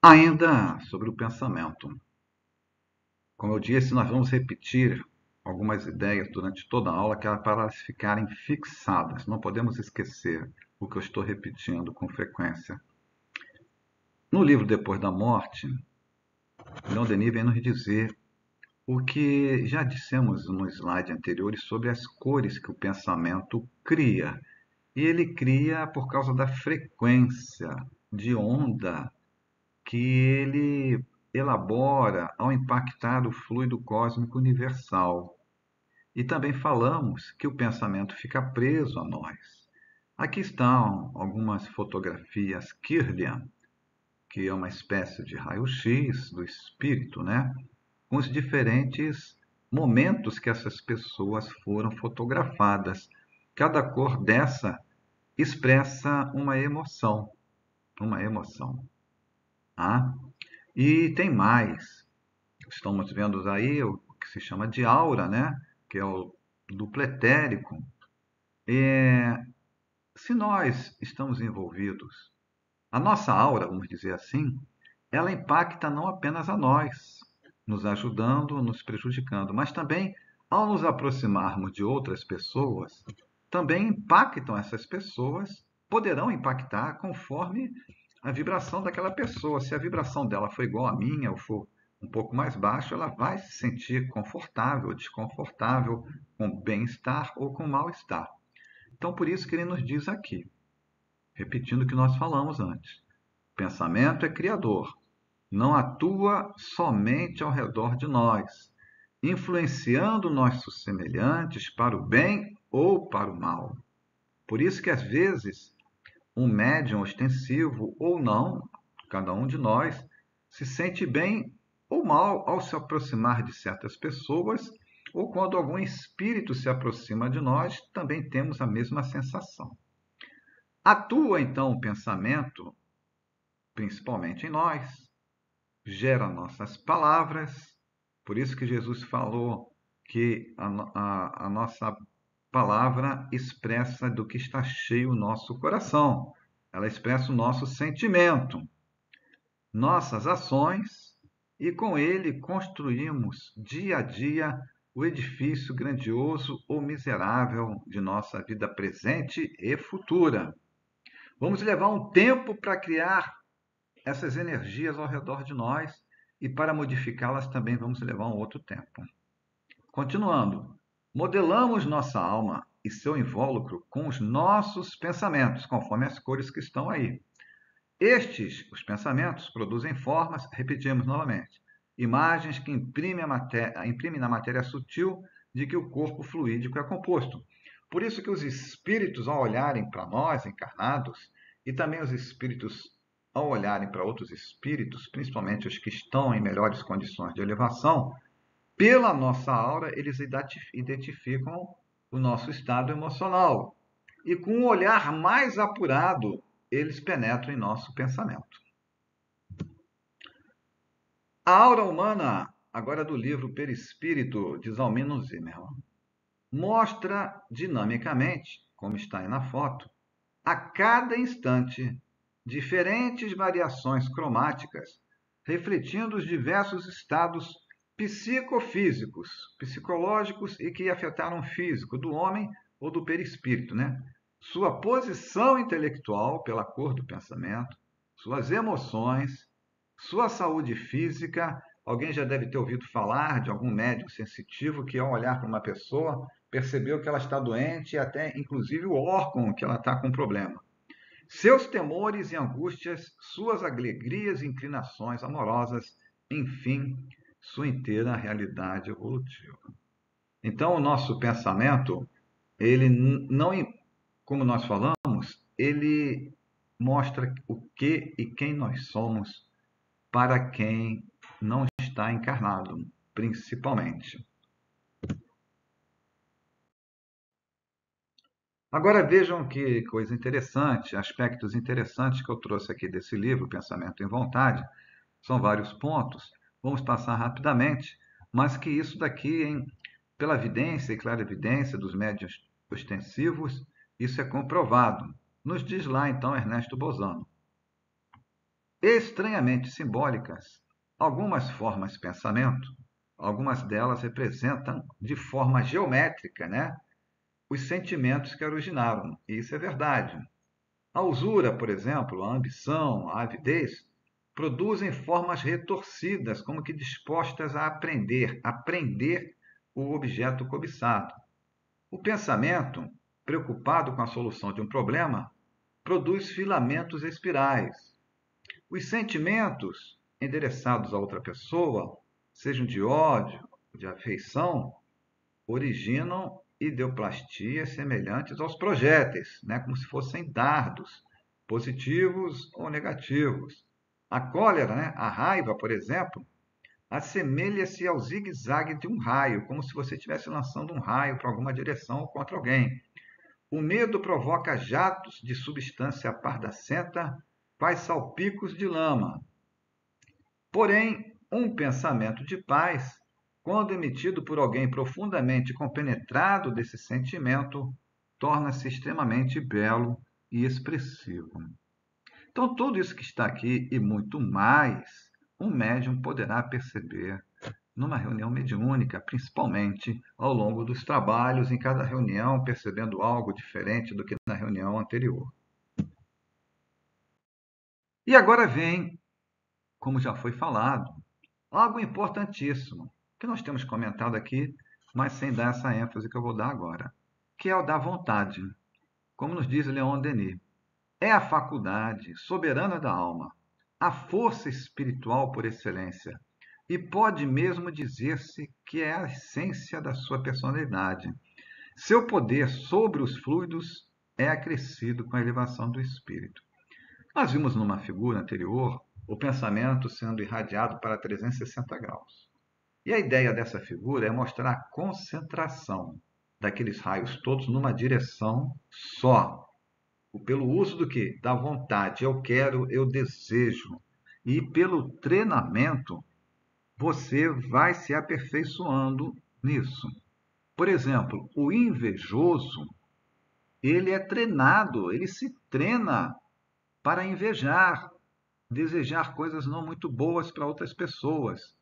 Ainda sobre o pensamento. Como eu disse, nós vamos repetir algumas ideias durante toda a aula que é para elas ficarem fixadas. Não podemos esquecer o que eu estou repetindo com frequência. No livro Depois da Morte, Leon Denis vem nos dizer o que já dissemos no slide anterior sobre as cores que o pensamento cria. E ele cria por causa da frequência de onda que ele elabora ao impactar o fluido cósmico universal. E também falamos que o pensamento fica preso a nós. Aqui estão algumas fotografias Kirlian, que é uma espécie de raio-x do espírito, né? Com os diferentes momentos que essas pessoas foram fotografadas. Cada cor dessa expressa uma emoção, uma emoção. Ah? E tem mais. Estamos vendo aí o que se chama de aura, né? Que é o duplo etérico. Se nós estamos envolvidos, a nossa aura, vamos dizer assim, ela impacta não apenas a nós, nos ajudando, nos prejudicando, mas também, ao nos aproximarmos de outras pessoas, também impactam essas pessoas, poderão impactar conforme a vibração daquela pessoa. Se a vibração dela for igual à minha ou for um pouco mais baixa, ela vai se sentir confortável ou desconfortável, com bem-estar ou com mal-estar. Então, por isso que ele nos diz aqui, repetindo o que nós falamos antes: pensamento é criador, não atua somente ao redor de nós, influenciando nossos semelhantes para o bem ou para o mal. Por isso que às vezes um médium ostensivo ou não, cada um de nós, se sente bem ou mal ao se aproximar de certas pessoas, ou quando algum espírito se aproxima de nós, também temos a mesma sensação. Atua então o pensamento, principalmente em nós, gera nossas palavras, por isso que Jesus falou que a nossa palavra expressa do que está cheio o nosso coração, ela expressa o nosso sentimento, nossas ações, e com ele construímos dia a dia o edifício grandioso ou miserável de nossa vida presente e futura. Vamos levar um tempo para criar essas energias ao redor de nós e para modificá-las também vamos levar um outro tempo. Continuando, modelamos nossa alma e seu invólucro com os nossos pensamentos, conforme as cores que estão aí. Os pensamentos, produzem formas, repetimos novamente, imagens que imprimem na matéria sutil de que o corpo fluídico é composto. Por isso que os espíritos, ao olharem para nós, encarnados, e também os espíritos, ao olharem para outros espíritos, principalmente os que estão em melhores condições de elevação, pela nossa aura, eles identificam o nosso estado emocional. E com um olhar mais apurado, eles penetram em nosso pensamento. A aura humana, agora do livro Perispírito, de Zalmino Zimmermann, mostra dinamicamente, como está aí na foto, a cada instante, diferentes variações cromáticas, refletindo os diversos estados psicofísicos, psicológicos e que afetaram o físico do homem ou do perispírito, né? Sua posição intelectual pela cor do pensamento, suas emoções, sua saúde física. Alguém já deve ter ouvido falar de algum médium sensitivo que, ao olhar para uma pessoa, percebeu que ela está doente e até, inclusive, o órgão que ela está com problema. Seus temores e angústias, suas alegrias e inclinações amorosas, enfim, sua inteira realidade evolutiva. Então, o nosso pensamento, ele não, como nós falamos, ele mostra o que e quem nós somos para quem não está encarnado, principalmente. Agora vejam que coisa interessante, aspectos interessantes que eu trouxe aqui desse livro, Pensamento em Vontade. São vários pontos, vamos passar rapidamente, mas que isso daqui, pela evidência e clara evidência dos médiuns ostensivos, isso é comprovado. Nos diz lá então Ernesto Bozano. estranhamente simbólicas, algumas formas de pensamento, algumas delas representam de forma geométrica, né, os sentimentos que originaram. E isso é verdade. A usura, por exemplo, a ambição, a avidez, produzem formas retorcidas, como que dispostas a aprender o objeto cobiçado. O pensamento, preocupado com a solução de um problema, produz filamentos espirais. Os sentimentos endereçados a outra pessoa, sejam de ódio, de afeição, originam ideoplastias semelhantes aos projéteis, né? Como se fossem dardos, positivos ou negativos. A cólera, né? A raiva, por exemplo, assemelha-se ao zigue-zague de um raio, como se você estivesse lançando um raio para alguma direção ou contra alguém. O medo provoca jatos de substância pardacenta, quais salpicos de lama. Porém, um pensamento de paz, quando emitido por alguém profundamente compenetrado desse sentimento, torna-se extremamente belo e expressivo. Então, tudo isso que está aqui e muito mais, um médium poderá perceber numa reunião mediúnica, principalmente ao longo dos trabalhos, em cada reunião, percebendo algo diferente do que na reunião anterior. E agora vem, como já foi falado, algo importantíssimo, que nós temos comentado aqui, mas sem dar essa ênfase que eu vou dar agora, que é o da vontade. Como nos diz Leon Denis, é a faculdade soberana da alma, a força espiritual por excelência, e pode mesmo dizer-se que é a essência da sua personalidade. Seu poder sobre os fluidos é acrescido com a elevação do espírito. Nós vimos numa figura anterior o pensamento sendo irradiado para 360 graus. E a ideia dessa figura é mostrar a concentração daqueles raios todos numa direção só. Pelo uso do que? Da vontade. Eu quero, eu desejo. E pelo treinamento, você vai se aperfeiçoando nisso. Por exemplo, o invejoso, ele é treinado, ele se treina para invejar, desejar coisas não muito boas para outras pessoas,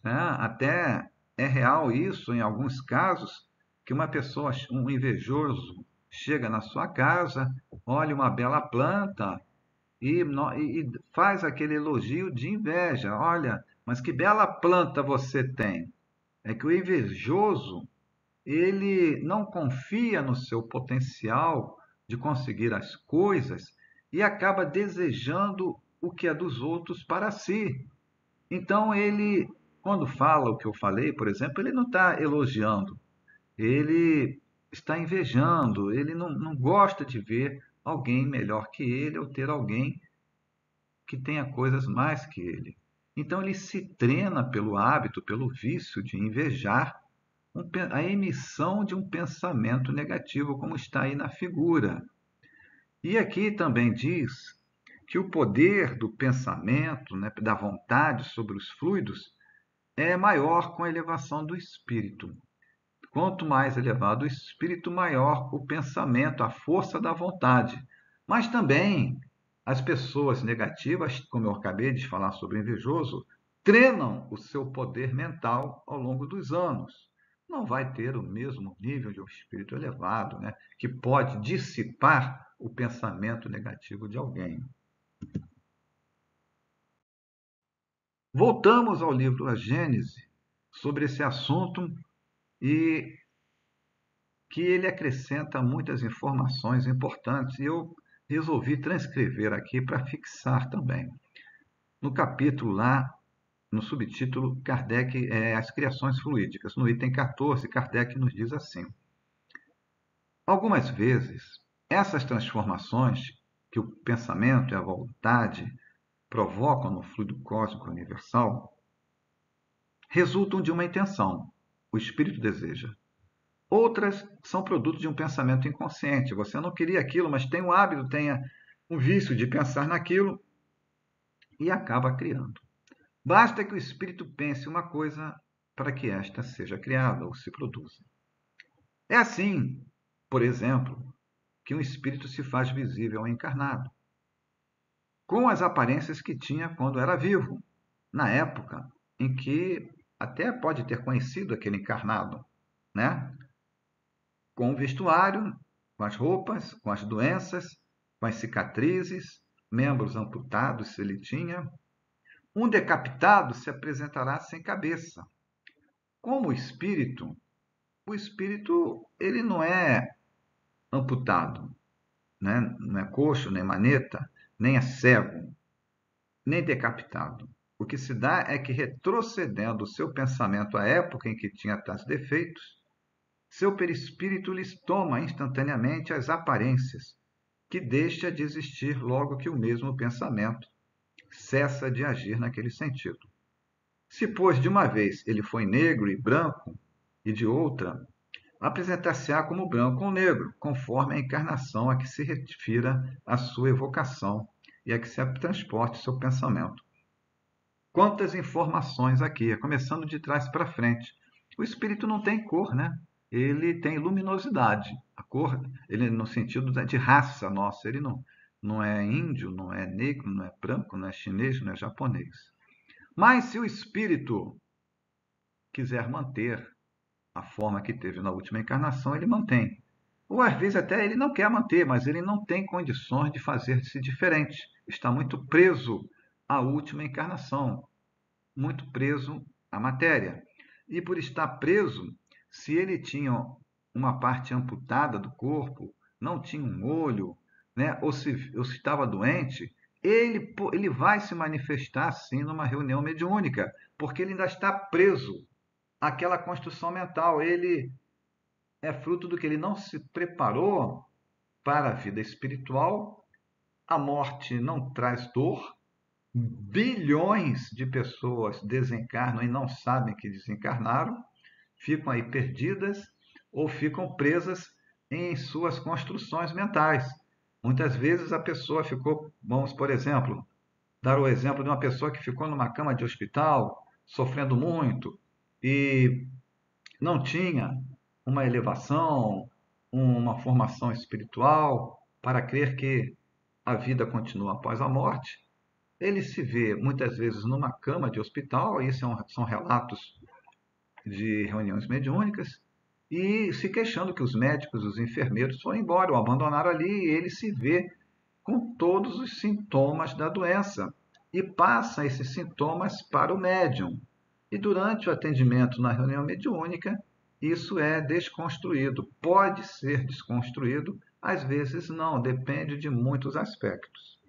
né? Até é real isso em alguns casos, que uma pessoa, um invejoso, chega na sua casa, olha uma bela planta e faz aquele elogio de inveja. Olha, mas que bela planta você tem. É que o invejoso, ele não confia no seu potencial de conseguir as coisas e acaba desejando o que é dos outros para si. Então, ele, quando fala o que eu falei, por exemplo, ele não está elogiando, ele está invejando, ele não gosta de ver alguém melhor que ele ou ter alguém que tenha coisas mais que ele. Então, ele se treina pelo hábito, pelo vício de invejar a emissão de um pensamento negativo, como está aí na figura. E aqui também diz que o poder do pensamento, né, da vontade sobre os fluidos, é maior com a elevação do espírito. Quanto mais elevado o espírito, maior o pensamento, a força da vontade. Mas também as pessoas negativas, como eu acabei de falar sobre o invejoso, treinam o seu poder mental ao longo dos anos. Não vai ter o mesmo nível de um espírito elevado, né, que pode dissipar o pensamento negativo de alguém. Voltamos ao livro A Gênese, sobre esse assunto, e que ele acrescenta muitas informações importantes e eu resolvi transcrever aqui para fixar também. No capítulo lá, no subtítulo, Kardec, as criações fluídicas, no item 14, Kardec nos diz assim: algumas vezes, essas transformações que o pensamento e a vontade provocam no fluido cósmico universal resultam de uma intenção, o espírito deseja. Outras são produto de um pensamento inconsciente. Você não queria aquilo, mas tem o hábito, tem um vício de pensar naquilo e acaba criando. Basta que o espírito pense uma coisa para que esta seja criada ou se produza. É assim, por exemplo, que um espírito se faz visível ao encarnado. com as aparências que tinha quando era vivo, na época em que até pode ter conhecido aquele encarnado, né? Com o vestuário, com as roupas, com as doenças, com as cicatrizes, membros amputados se ele tinha. Um decapitado se apresentará sem cabeça. Como o espírito ele não é amputado, né? Não é coxo, nem maneta, nem é cego, nem decapitado. O que se dá é que, retrocedendo o seu pensamento à época em que tinha tais defeitos, seu perispírito lhes toma instantaneamente as aparências, que deixa de existir logo que o mesmo pensamento cessa de agir naquele sentido. Se, pois, de uma vez ele foi negro e branco, e de outra, apresentar-se-á como branco ou negro, conforme a encarnação a que se refira a sua evocação e a que se transporte seu pensamento. Quantas informações aqui, começando de trás para frente. O espírito não tem cor, né? Ele tem luminosidade. A cor, ele no sentido de raça nossa, ele não é índio, não é negro, não é branco, não é chinês, não é japonês. Mas se o espírito quiser manter a forma que teve na última encarnação, ele mantém. Ou às vezes até ele não quer manter, mas ele não tem condições de fazer-se diferente. Está muito preso à última encarnação, muito preso à matéria. E por estar preso, se ele tinha uma parte amputada do corpo, não tinha um olho, né, ou se estava doente, ele vai se manifestar sim numa reunião mediúnica, porque ele ainda está preso àquela construção mental. Ele é fruto do que ele não se preparou para a vida espiritual. A morte não traz dor. Bilhões de pessoas desencarnam e não sabem que desencarnaram, ficam aí perdidas ou ficam presas em suas construções mentais. Muitas vezes a pessoa ficou, vamos, por exemplo, dar o exemplo de uma pessoa que ficou numa cama de hospital, sofrendo muito, e não tinha uma elevação, uma formação espiritual para crer que a vida continua após a morte. Ele se vê muitas vezes numa cama de hospital, isso são relatos de reuniões mediúnicas, e se queixando que os médicos, os enfermeiros foram embora, o abandonaram ali, e ele se vê com todos os sintomas da doença e passa esses sintomas para o médium. E durante o atendimento na reunião mediúnica, isso é desconstruído. Pode ser desconstruído, às vezes não, depende de muitos aspectos.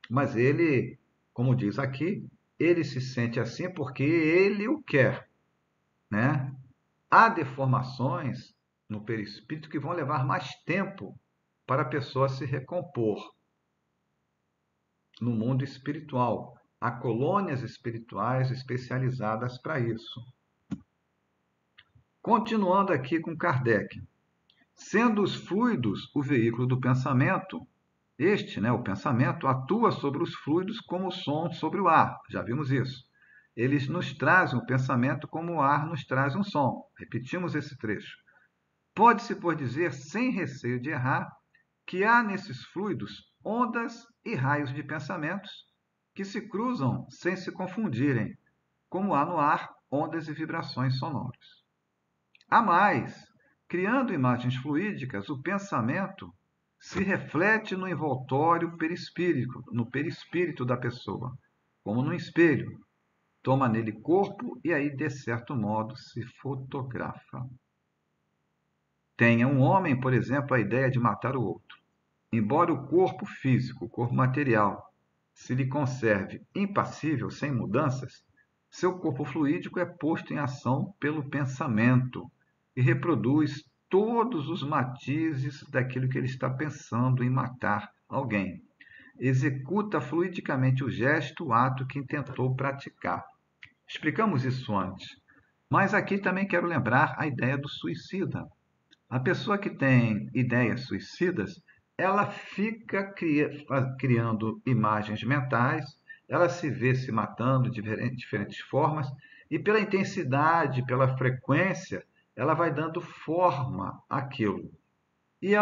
Mas ele, como diz aqui, ele se sente assim porque ele o quer, né? Há deformações no perispírito que vão levar mais tempo para a pessoa se recompor no mundo espiritual. Há colônias espirituais especializadas para isso. Continuando aqui com Kardec. Sendo os fluidos o veículo do pensamento, este, né, o pensamento, atua sobre os fluidos como o som sobre o ar. Já vimos isso. Eles nos trazem o pensamento como o ar nos traz um som. Repetimos esse trecho. Pode-se, por dizer, sem receio de errar, que há nesses fluidos ondas e raios de pensamentos que se cruzam sem se confundirem, como há no ar ondas e vibrações sonoras. Há mais, criando imagens fluídicas, o pensamento se reflete no envoltório perispírito, no perispírito da pessoa, como num espelho. Toma nele corpo e aí, de certo modo, se fotografa. Tenha um homem, por exemplo, a ideia de matar o outro. Embora o corpo físico, o corpo material, se lhe conserve impassível, sem mudanças, seu corpo fluídico é posto em ação pelo pensamento e reproduz todos os matizes daquilo que ele está pensando em matar alguém. Executa fluidicamente o gesto, o ato que intentou praticar. Explicamos isso antes, mas aqui também quero lembrar a ideia do suicida. A pessoa que tem ideias suicidas, ela fica criando imagens mentais, ela se vê se matando de diferentes formas, e pela intensidade, pela frequência, ela vai dando forma àquilo. e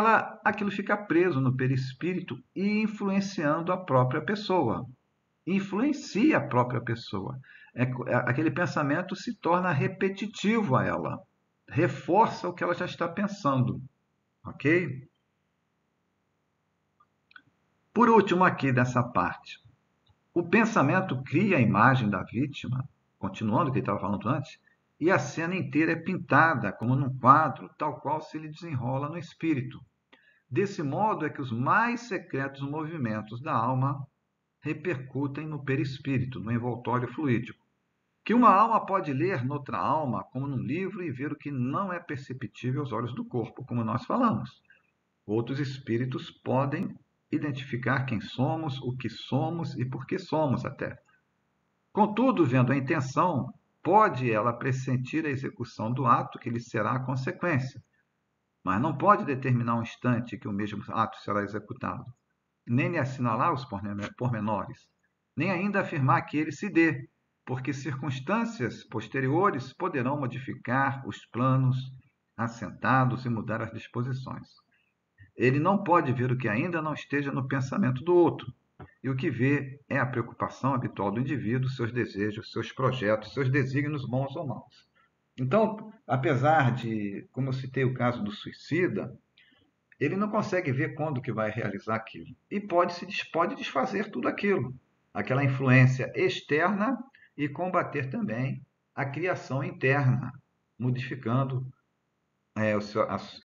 aquilo fica preso no perispírito e influenciando a própria pessoa. Influencia a própria pessoa. Aquele pensamento se torna repetitivo a ela, reforça o que ela já está pensando, ok? Por último, aqui dessa parte, o pensamento cria a imagem da vítima, continuando o que ele estava falando antes, e a cena inteira é pintada como num quadro, tal qual se ele desenrola no espírito. Desse modo é que os mais secretos movimentos da alma repercutem no perispírito, no envoltório fluídico, que uma alma pode ler noutra alma, como num livro, e ver o que não é perceptível aos olhos do corpo, como nós falamos. Outros espíritos podem identificar quem somos, o que somos e por que somos até. Contudo, vendo a intenção, pode ela pressentir a execução do ato que lhe será a consequência, mas não pode determinar um instante que o mesmo ato será executado, nem lhe assinalar os pormenores, nem ainda afirmar que ele se dê, porque circunstâncias posteriores poderão modificar os planos assentados e mudar as disposições. Ele não pode ver o que ainda não esteja no pensamento do outro, e o que vê é a preocupação habitual do indivíduo, seus desejos, seus projetos, seus desígnios bons ou maus. Então, apesar de, como eu citei o caso do suicida, ele não consegue ver quando que vai realizar aquilo. E pode desfazer tudo aquilo, aquela influência externa, e combater também a criação interna, modificando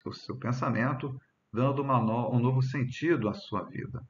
o seu pensamento, dando um novo sentido à sua vida.